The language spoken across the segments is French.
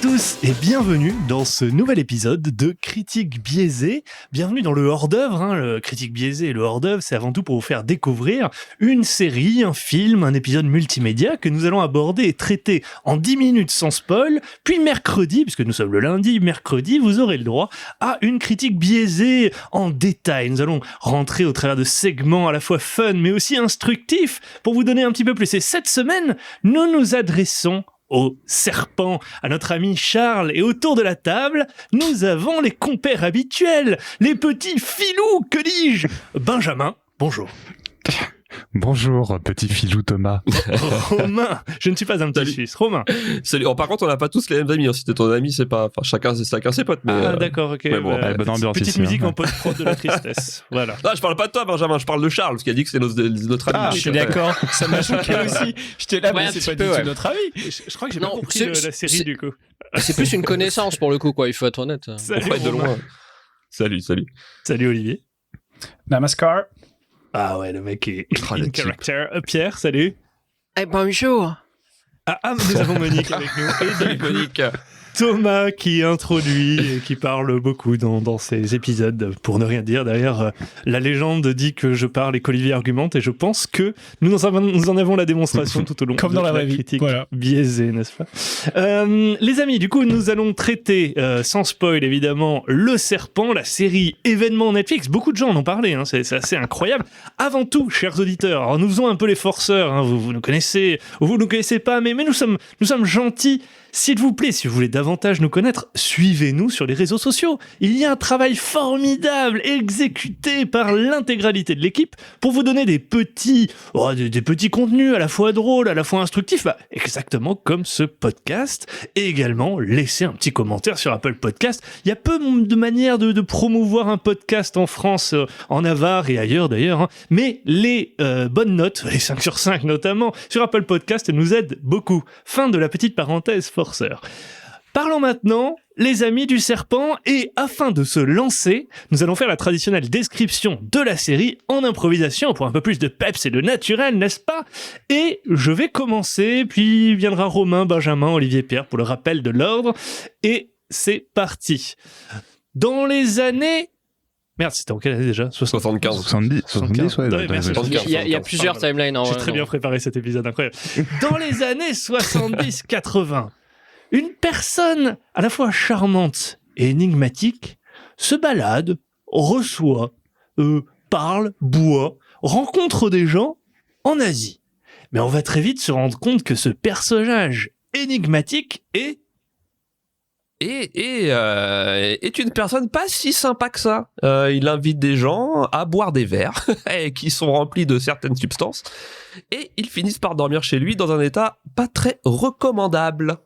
tous et bienvenue dans ce nouvel épisode de Critique biaisée. Bienvenue dans le hors-d'œuvre. Le Critique biaisée et le hors-d'œuvre, c'est avant tout pour vous faire découvrir une série, un film, un épisode multimédia que nous allons aborder et traiter en 10 minutes sans spoil. Puis mercredi, puisque nous sommes le lundi, mercredi, vous aurez le droit à une critique biaisée en détail. Nous allons rentrer au travers de segments à la fois fun mais aussi instructifs pour vous donner un petit peu plus. Et cette semaine, nous nous adressons au serpent, à notre ami Charles, et autour de la table, nous avons les compères habituels, les petits filous, que dis-je ? Benjamin, bonjour. Bonjour, petit filou Thomas. Romain, je ne suis pas un petit Suisse. Romain. Salut. Par contre, on n'a pas tous les mêmes amis. Si t'es ton ami, c'est pas. Enfin, chacun ses potes. Mais, d'accord, ok. Mais bon, bonne ambiance petite ici, musique hein. en post-prod de la tristesse. Voilà. Non, je parle pas de toi, Benjamin. Je parle de Charles, parce qu'il a dit que c'est notre ami. Je suis d'accord, ça m'a choqué aussi. J'étais là, mais c'est pas du tout notre avis. Je crois que j'ai Non, pas compris c'est- la série c'est- du coup. C'est plus une connaissance pour le coup, quoi. Il faut être honnête. Salut, On va être de Romain. loin. Salut. Salut Olivier. Namaskar. Ah ouais, le mec est Oh, le in type. character. Pierre, salut. Eh, bonjour. Nous avons Monique avec nous. Et Salut, Monique. Thomas qui introduit et qui parle beaucoup dans ces épisodes, pour ne rien dire. D'ailleurs, la légende dit que je parle et qu'Olivier argumente, et je pense que nous en avons la démonstration tout au long Comme de dans la la vraie vie, critique voilà. biaisée, n'est-ce pas ? Les amis, du coup, nous allons traiter, sans spoil évidemment, Le Serpent, la série événement Netflix. Beaucoup de gens en ont parlé, hein, c'est assez incroyable. Avant tout, chers auditeurs, alors nous faisons un peu les forceurs, hein, vous nous connaissez, ou vous ne nous connaissez pas, mais nous sommes gentils. S'il vous plaît, si vous voulez davantage nous connaître, suivez-nous sur les réseaux sociaux. Il y a un travail formidable exécuté par l'intégralité de l'équipe pour vous donner des petits contenus à la fois drôles, à la fois instructifs, exactement comme ce podcast. Et également, laissez un petit commentaire sur Apple Podcast. Il y a peu de manières de promouvoir un podcast en France, en Navarre et ailleurs d'ailleurs, hein. Mais les bonnes notes, les 5 sur 5 notamment, sur Apple Podcast nous aident beaucoup. Fin de la petite parenthèse forceur. Parlons maintenant, les amis du serpent, et afin de se lancer, nous allons faire la traditionnelle description de la série en improvisation pour un peu plus de peps et de naturel, n'est-ce pas ? Et je vais commencer, puis viendra Romain, Benjamin, Olivier, Pierre pour le rappel de l'ordre, et c'est parti. Dans les années... Merde, c'était en quelle année déjà ? 75. 70, ouais. Ouais, merci. 75. Il y a plusieurs timelines. J'ai très bien préparé cet épisode, incroyable. Dans les années 70-80, une personne à la fois charmante et énigmatique se balade, reçoit, parle, boit, rencontre des gens en Asie. Mais on va très vite se rendre compte que ce personnage énigmatique est est une personne pas si sympa que ça. Il invite des gens à boire des verres qui sont remplis de certaines substances et ils finissent par dormir chez lui dans un état pas très recommandable.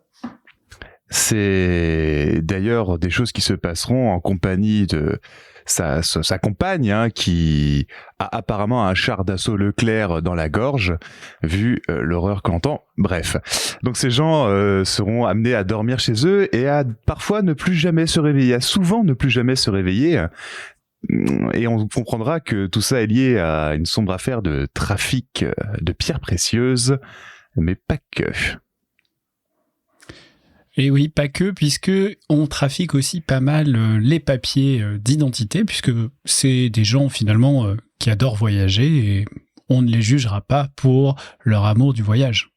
C'est d'ailleurs des choses qui se passeront en compagnie de sa compagne, hein, qui a apparemment un char d'assaut Leclerc dans la gorge, vu l'horreur qu'on entend. Bref. Donc ces gens seront amenés à dormir chez eux et à parfois ne plus jamais se réveiller, à souvent ne plus jamais se réveiller. Et on comprendra que tout ça est lié à une sombre affaire de trafic de pierres précieuses, mais pas que. Et oui, pas que, puisque on trafique aussi pas mal les papiers d'identité, puisque c'est des gens finalement qui adorent voyager et on ne les jugera pas pour leur amour du voyage.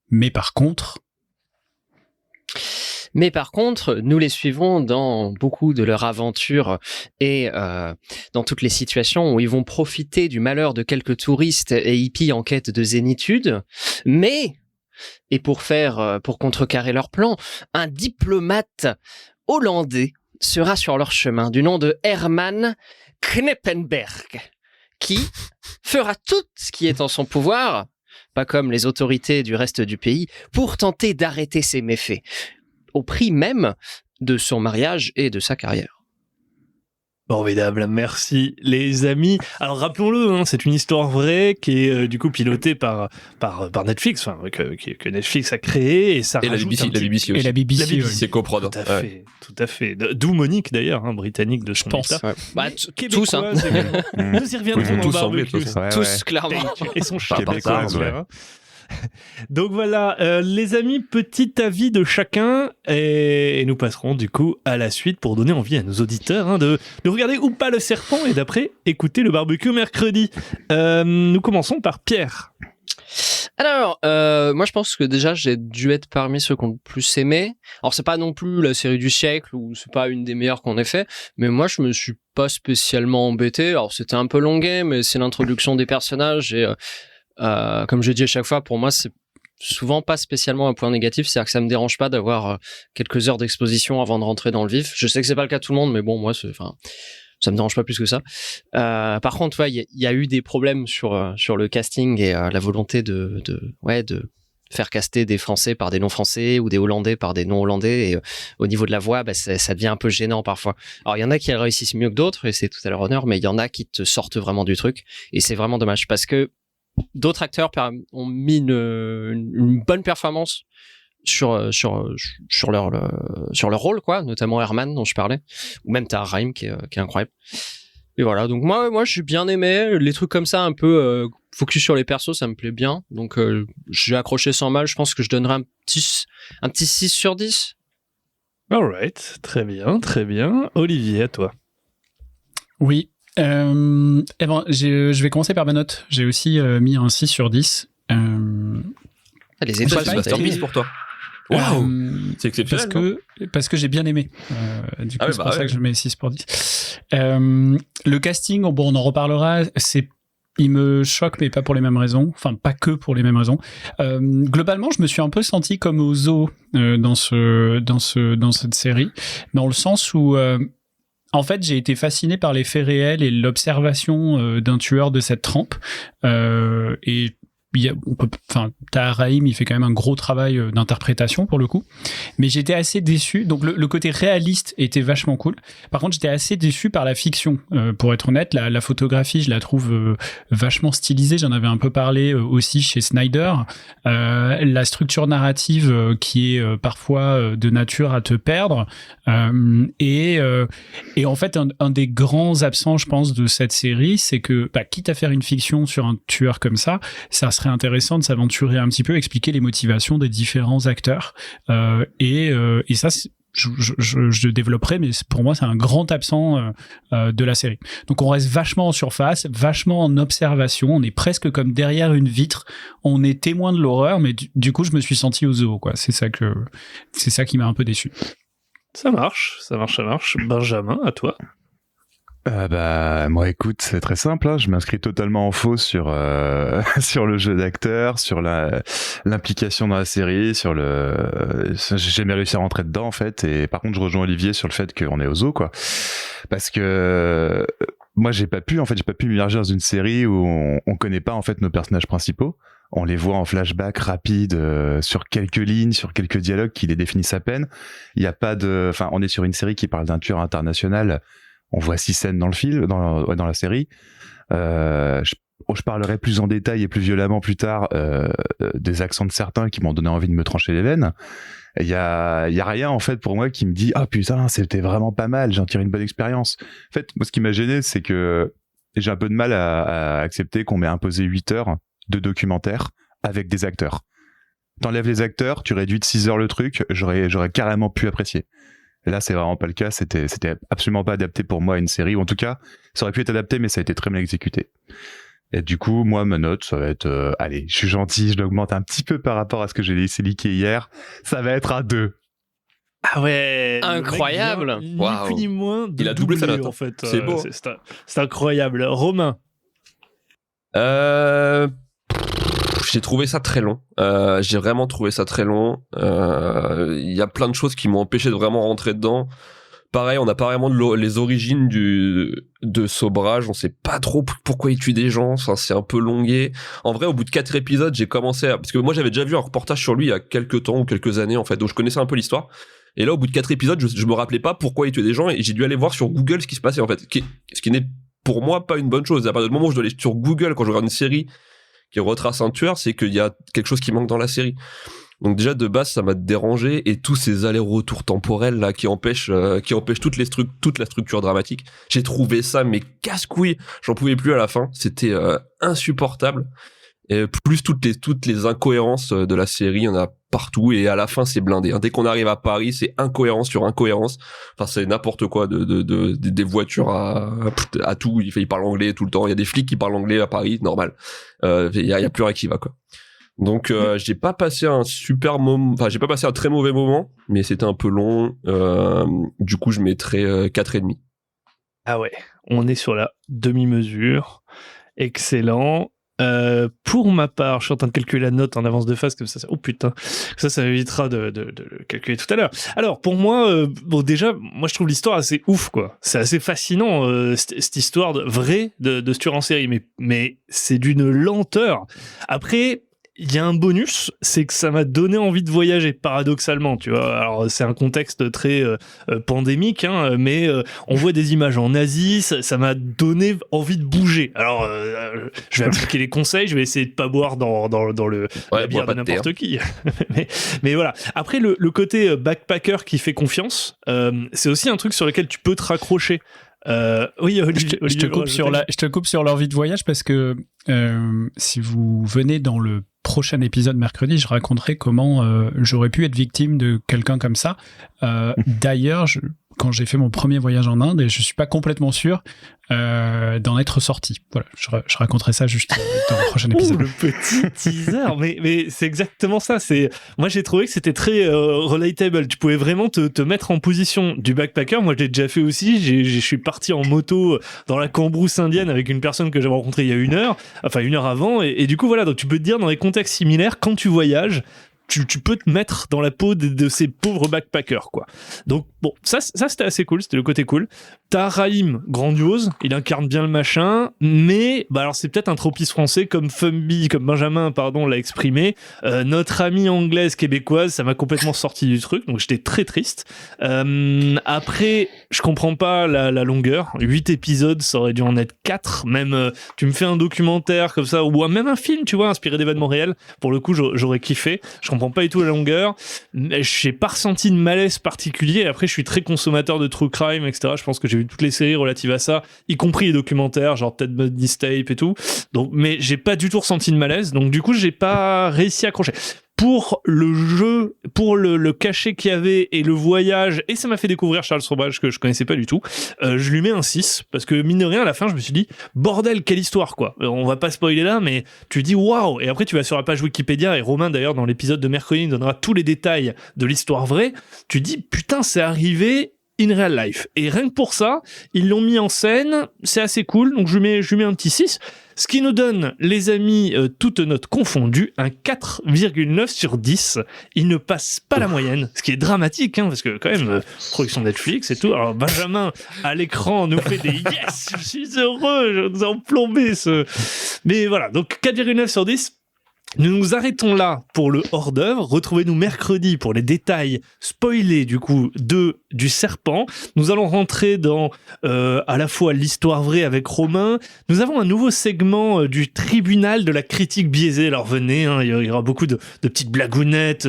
Mais par contre, nous les suivons dans beaucoup de leurs aventures et dans toutes les situations où ils vont profiter du malheur de quelques touristes et hippies en quête de zénitude. Et pour contrecarrer leur plan, un diplomate hollandais sera sur leur chemin du nom de Herman Kneppenberg, qui fera tout ce qui est en son pouvoir, pas comme les autorités du reste du pays, pour tenter d'arrêter ses méfaits, au prix même de son mariage et de sa carrière. Formidable, merci les amis. Alors rappelons-le, hein, c'est une histoire vraie qui est du coup pilotée par Netflix, enfin que Netflix a créé et ça Et la rajoute BBC, un petit- la BBC aussi. et la BBC, La BBC. ouais. C'est coprod. Tout à fait. D'où Monique d'ailleurs, hein, britannique de son pense. état. Bah, Québécoise tous, hein. également. Nous y reviendrons Oui, dans tous anglais, barbecue. de toute façon. Ouais, Tous, clairement. Et son char Québécoise, passage, ouais. hein. Donc voilà, les amis, petit avis de chacun et nous passerons du coup à la suite pour donner envie à nos auditeurs de regarder ou pas Le Serpent et d'après écouter le barbecue mercredi. Nous commençons par Pierre. Alors, moi je pense que déjà j'ai dû être parmi ceux qui ont le plus aimé. Alors c'est pas non plus la série du siècle ou c'est pas une des meilleures qu'on ait fait, mais moi je me suis pas spécialement embêté. Alors c'était un peu longué, mais c'est l'introduction des personnages et comme je dis à chaque fois, pour moi c'est souvent pas spécialement un point négatif, c'est-à-dire que ça me dérange pas d'avoir quelques heures d'exposition avant de rentrer dans le vif. Je sais que c'est pas le cas de tout le monde, mais bon, moi ça me dérange pas plus que ça. Par contre, il y a eu des problèmes sur le casting et la volonté de faire caster des Français par des non-Français ou des Hollandais par des non-Hollandais. Et au niveau de la voix, ça devient un peu gênant parfois. Alors, il y en a qui réussissent mieux que d'autres et c'est tout à leur honneur, mais il y en a qui te sortent vraiment du truc et c'est vraiment dommage parce que d'autres acteurs ont mis une bonne performance sur leur rôle, quoi, notamment Herman dont je parlais, ou même Tahar Rahim qui est incroyable. Et voilà, donc moi j'ai bien aimé les trucs comme ça, un peu focus sur les persos, ça me plaît bien. Donc j'ai accroché sans mal. Je pense que je donnerais un petit 6 sur 10. Alright, très bien, très bien. Olivier, à toi. Oui. Je vais commencer par ma note. J'ai aussi mis un 6 sur 10. Les étoiles, c'est masterpiece pour toi. Waouh, c'est exceptionnel. Parce que j'ai bien aimé. Du coup, c'est pour ça que je mets 6 pour 10. Le casting, on en reparlera. Il me choque, mais pas pour les mêmes raisons. Enfin, pas que pour les mêmes raisons. Globalement, je me suis un peu senti comme au zoo dans cette série, dans le sens où en fait, j'ai été fasciné par les faits réels et l'observation d'un tueur de cette trempe. Et Tahar Rahim, il fait quand même un gros travail d'interprétation pour le coup. Mais j'étais assez déçu. Donc le côté réaliste était vachement cool. Par contre, j'étais assez déçu par la fiction. Pour être honnête, la photographie, je la trouve vachement stylisée. J'en avais un peu parlé aussi chez Snyder. La structure narrative qui est parfois de nature à te perdre. Et en fait, un des grands absents, je pense, de cette série, c'est que, quitte à faire une fiction sur un tueur comme ça serait intéressant de s'aventurer un petit peu, expliquer les motivations des différents acteurs. Et ça, je développerai, mais pour moi, c'est un grand absent de la série. Donc, on reste vachement en surface, vachement en observation. On est presque comme derrière une vitre. On est témoin de l'horreur, mais du coup, je me suis senti au zoo, quoi. C'est ça qui m'a un peu déçu. Ça marche. Benjamin, à toi. Moi, écoute, c'est très simple. Je m'inscris totalement en faux sur le jeu d'acteur, sur l'implication dans la série, j'ai jamais réussi à rentrer dedans en fait. Et par contre, je rejoins Olivier sur le fait qu'on est au zoo, quoi. Parce que moi, j'ai pas pu m'immerger dans une série où on connaît pas en fait nos personnages principaux. On les voit en flashback rapide sur quelques lignes, sur quelques dialogues qui les définissent à peine. Il y a pas on est sur une série qui parle d'un tueur international. On voit 6 scènes dans le film, dans la série. Je parlerai plus en détail et plus violemment plus tard des accents de certains qui m'ont donné envie de me trancher les veines. Il y a rien en fait pour moi qui me dit putain, c'était vraiment pas mal, j'en tire une bonne expérience. En fait, moi ce qui m'a gêné, c'est que j'ai un peu de mal à accepter qu'on m'ait imposé 8 heures de documentaire avec des acteurs. T'enlèves les acteurs, tu réduis de 6 heures le truc, j'aurais carrément pu apprécier. Et là, c'est vraiment pas le cas. C'était absolument pas adapté pour moi à une série. Ou en tout cas, ça aurait pu être adapté, mais ça a été très mal exécuté. Et du coup, moi, ma note, ça va être... allez, je suis gentil, je l'augmente un petit peu par rapport à ce que j'ai laissé leaker hier. Ça va être un 2. Ah ouais, incroyable. Ni plus ni moins. Il a doublé sa note. En fait. C'est beau. C'est incroyable. Romain. J'ai trouvé ça très long. J'ai vraiment trouvé ça très long. Il y a plein de choses qui m'ont empêché de vraiment rentrer dedans. Pareil, on n'a pas vraiment les origines de Sobrage. On sait pas trop pourquoi il tue des gens. Enfin, c'est un peu longué. En vrai, au bout de 4 épisodes, j'ai commencé parce que moi, j'avais déjà vu un reportage sur lui il y a quelques temps ou quelques années, en fait. Donc, je connaissais un peu l'histoire. Et là, au bout de 4 épisodes, je me rappelais pas pourquoi il tuait des gens et j'ai dû aller voir sur Google ce qui se passait, en fait. Ce qui n'est, pour moi, pas une bonne chose. À partir du moment où je dois aller sur Google quand je regarde une série qui retrace un tueur, c'est qu'il y a quelque chose qui manque dans la série. Donc déjà de base ça m'a dérangé et tous ces allers-retours temporels là qui empêchent toute la structure dramatique. J'ai trouvé ça mais casse-couille, j'en pouvais plus à la fin, c'était insupportable. Et plus toutes les incohérences de la série, il y en a partout et à la fin c'est blindé. Dès qu'on arrive à Paris, c'est incohérence sur incohérence. Enfin, c'est n'importe quoi des voitures à tout. Il parle anglais tout le temps. Il y a des flics qui parlent anglais à Paris, normal. Il y a plus rien qui va, quoi. Donc j'ai pas passé un super moment, enfin j'ai pas passé un très mauvais moment, mais c'était un peu long. Du coup, je mettrais 4,5. Ah ouais, on est sur la demi-mesure. Excellent. Pour ma part, je suis en train de calculer la note en avance de phase comme ça. Oh putain, ça m'évitera de le calculer tout à l'heure. Alors pour moi, bon déjà, moi je trouve l'histoire assez ouf quoi. C'est assez fascinant cette histoire vraie de ce tueur en série, mais c'est d'une lenteur. Après. Il y a un bonus, c'est que ça m'a donné envie de voyager, paradoxalement, tu vois. Alors, c'est un contexte très pandémique, hein, mais on voit des images en Asie, ça m'a donné envie de bouger. Alors, je vais appliquer les conseils, je vais essayer de pas boire dans la bière de n'importe qui. mais voilà. Après, le côté backpacker qui fait confiance, c'est aussi un truc sur lequel tu peux te raccrocher. Oui, Olivier, je te coupe sur l'envie de voyage parce que si vous venez dans le prochain épisode mercredi, je raconterai comment j'aurais pu être victime de quelqu'un comme ça. D'ailleurs, quand j'ai fait mon premier voyage en Inde, et je suis pas complètement sûr d'en être sorti. Voilà, je raconterai ça juste dans le prochain épisode. Le petit teaser, mais c'est exactement ça. Moi j'ai trouvé que c'était très relatable. Tu pouvais vraiment te mettre en position du backpacker. Moi je l'ai déjà fait aussi. Je suis parti en moto dans la cambrousse indienne avec une personne que j'avais rencontrée il y a une heure avant, et du coup voilà. Donc tu peux te dire dans les contextes similaires, quand tu voyages, tu peux te mettre dans la peau de ces pauvres backpackers, quoi. Donc, bon, ça c'était assez cool, c'était le côté cool. T'as Raïm, grandiose, il incarne bien le machin, mais, alors c'est peut-être un tropisme français, comme Benjamin, l'a exprimé. Notre amie anglaise québécoise, ça m'a complètement sorti du truc, donc j'étais très triste. Après, je comprends pas la longueur. 8 épisodes, ça aurait dû en être 4, même, tu me fais un documentaire comme ça, ou même un film, tu vois, inspiré d'événements réels, pour le coup, j'aurais kiffé. Je comprends pas du tout la longueur. J'ai pas ressenti de malaise particulier. Après, je suis très consommateur de true crime, etc. Je pense que j'ai vu toutes les séries relatives à ça, y compris les documentaires, genre Ted Bundy's Tape et tout. Donc, mais j'ai pas du tout ressenti de malaise. Donc, du coup, j'ai pas réussi à accrocher. Pour le jeu, pour le cachet qu'il y avait et le voyage, et ça m'a fait découvrir Charles Fromage que je connaissais pas du tout, je lui mets un 6, parce que mine de rien, à la fin, je me suis dit, bordel, quelle histoire, quoi. On va pas spoiler là, mais tu dis, waouh! Et après, tu vas sur la page Wikipédia, et Romain, d'ailleurs, dans l'épisode de mercredi, il donnera tous les détails de l'histoire vraie. Tu dis, putain, c'est arrivé in real life. Et rien que pour ça, ils l'ont mis en scène, c'est assez cool, donc je lui mets un petit 6. Ce qui nous donne, les amis, toutes notes confondues, un 4,9 sur 10. Il ne passe pas la moyenne, ce qui est dramatique, hein, parce que quand même, production Netflix et tout. Alors Benjamin, à l'écran, nous fait des yes, je suis heureux, je nous ai plombé ce... Mais voilà, donc 4,9 sur 10. Nous nous arrêtons là pour le hors-d'œuvre. Retrouvez-nous mercredi pour les détails spoilés du coup du serpent. Nous allons rentrer dans à la fois l'histoire vraie avec Romain. Nous avons un nouveau segment du tribunal de la critique biaisée. Alors venez, hein, il y aura beaucoup de petites blagounettes,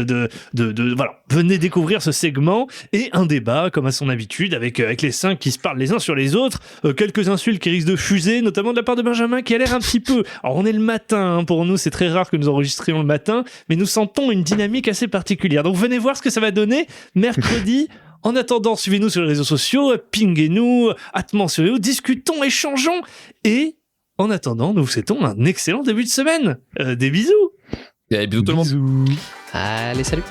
voilà. Venez découvrir ce segment et un débat comme à son habitude avec les 5 qui se parlent les uns sur les autres. Quelques insultes qui risquent de fuser, notamment de la part de Benjamin qui a l'air un petit peu. Alors on est le matin, hein, pour nous c'est très rare que nous enregistrions le matin, mais nous sentons une dynamique assez particulière. Donc venez voir ce que ça va donner mercredi. En attendant, suivez-nous sur les réseaux sociaux, pinguez-nous, mentionez-nous, discutons, échangeons. Et en attendant, nous vous souhaitons un excellent début de semaine. Des bisous. Et bisous tout le monde. Allez, salut.